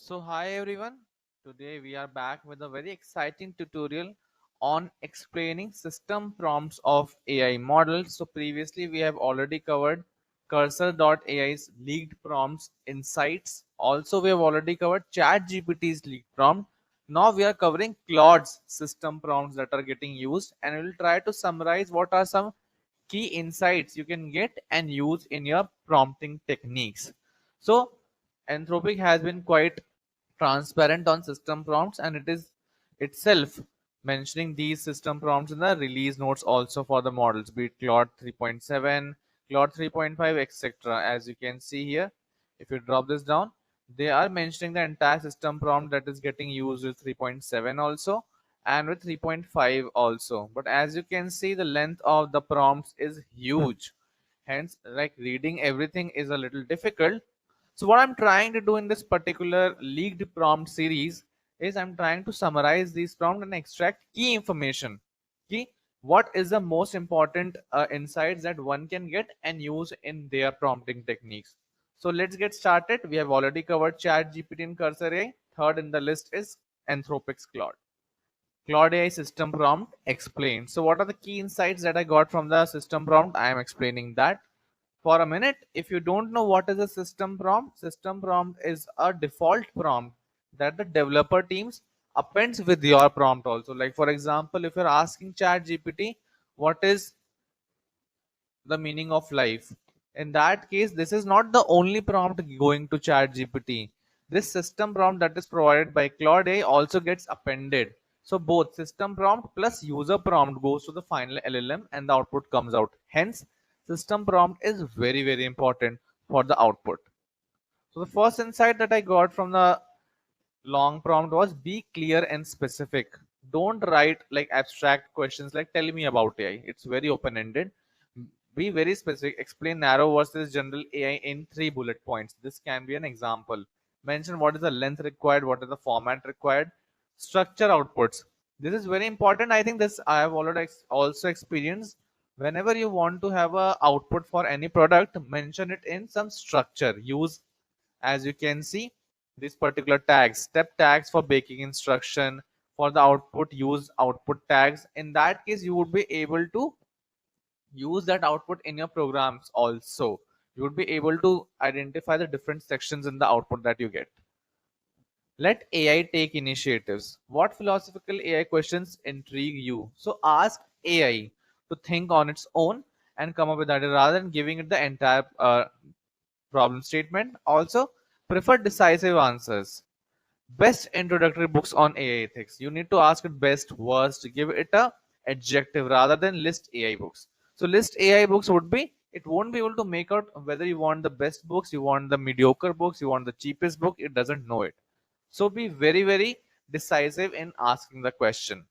So hi everyone, today we are back with a very exciting tutorial on explaining system prompts of AI models. So previously we have already covered Cursor.ai's leaked prompts insights. Also we have already covered ChatGPT's leaked prompt. Now we are covering Claude's system prompts that are getting used, and we will try to summarize what are some key insights you can get and use in your prompting techniques. So Anthropic has been quite transparent on system prompts, and it is itself mentioning these system prompts in the release notes also for the models, be it Claude 3.7, Claude 3.5, etc. As you can see here, if you drop this down, they are mentioning the entire system prompt that is getting used with 3.7 also and with 3.5 also. But as you can see, the length of the prompts is huge, hence like reading everything is a little difficult. So what I'm trying to do in this particular leaked prompt series is I'm trying to summarize these prompts and extract key information. Key, what is the most important insights that one can get and use in their prompting techniques. So let's get started. We have already covered ChatGPT and Cursor AI. Third in the list is Anthropic's Claude. Claude AI System Prompt explained. So what are the key insights that I got from the system prompt? I am explaining that for a minute. If you don't know what is a system prompt is a default prompt that the developer teams appends with your prompt also. Like for example, if you're asking chat gpt what is the meaning of life, in that case this is not the only prompt going to chat gpt. This system prompt that is provided by Claude AI also gets appended. So both system prompt plus user prompt goes to the final LLM and the output comes out. Hence system prompt is very important for the output. So the first insight that I got from the long prompt was be clear and specific. Don't write like abstract questions like tell me about AI. It's very open ended. Be very specific. Explain narrow versus general AI in 3 bullet points. This can be an example. Mention what is the length required, what is the format required. Structure outputs. This is very important. I think this I have already also experienced. Whenever you want to have a output for any product, mention it in some structure. Use, as you can see, these particular tags, step tags for baking instruction. For the output, use output tags. In that case you would be able to use that output in your programs also. You would be able to identify the different sections in the output that you get. Let AI take initiatives. What philosophical AI questions intrigue you? So ask AI to think on its own and come up with that rather than giving it the entire problem statement. Also, prefer decisive answers. Best introductory books on AI ethics. You need to ask it best, worst, give it a adjective rather than list AI books. So list AI books would be, it won't be able to make out whether you want the best books, you want the mediocre books, you want the cheapest book. It doesn't know it. So be very decisive in asking the question.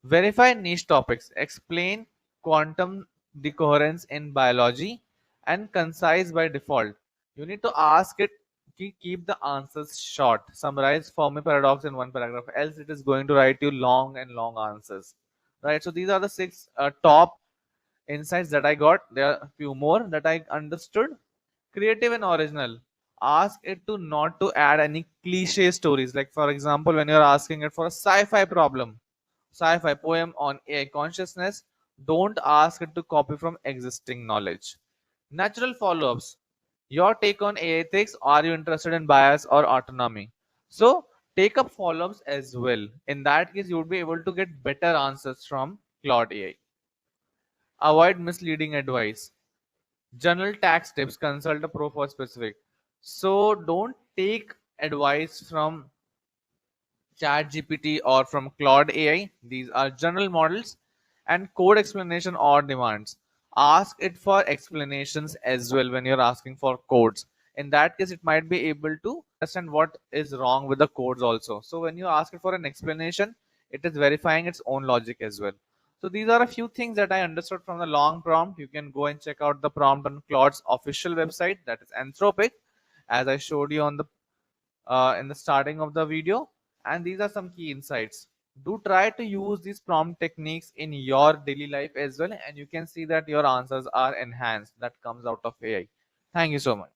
Verify niche topics. Explain quantum decoherence in biology and concise by default. You need to ask it to keep the answers short. Summarize Fermi paradox in one paragraph, else it is going to write you long and long answers. Right. So these are the 6 top insights that I got. There are a few more that I understood. Creative and original. Ask it to not to add any cliche stories. Like for example, when you're asking it for a sci-fi problem, sci-fi poem on AI consciousness, don't ask it to copy from existing knowledge. Natural follow-ups. Your take on AI ethics. Are you interested in bias or autonomy? So take up follow-ups as well. In that case, you would be able to get better answers from Claude AI. Avoid misleading advice. General tax tips. Consult a pro for specific. So don't take advice from ChatGPT or from Claude AI. These are general models. And code explanation or demands. Ask it for explanations as well when you're asking for codes. In that case, it might be able to understand what is wrong with the codes also. So when you ask it for an explanation, it is verifying its own logic as well. So these are a few things that I understood from the long prompt. You can go and check out the prompt on Claude's official website, that is Anthropic, as I showed you on the in the starting of the video. And these are some key insights. Do try to use these prompt techniques in your daily life as well, and you can see that your answers are enhanced. That comes out of AI. Thank you so much.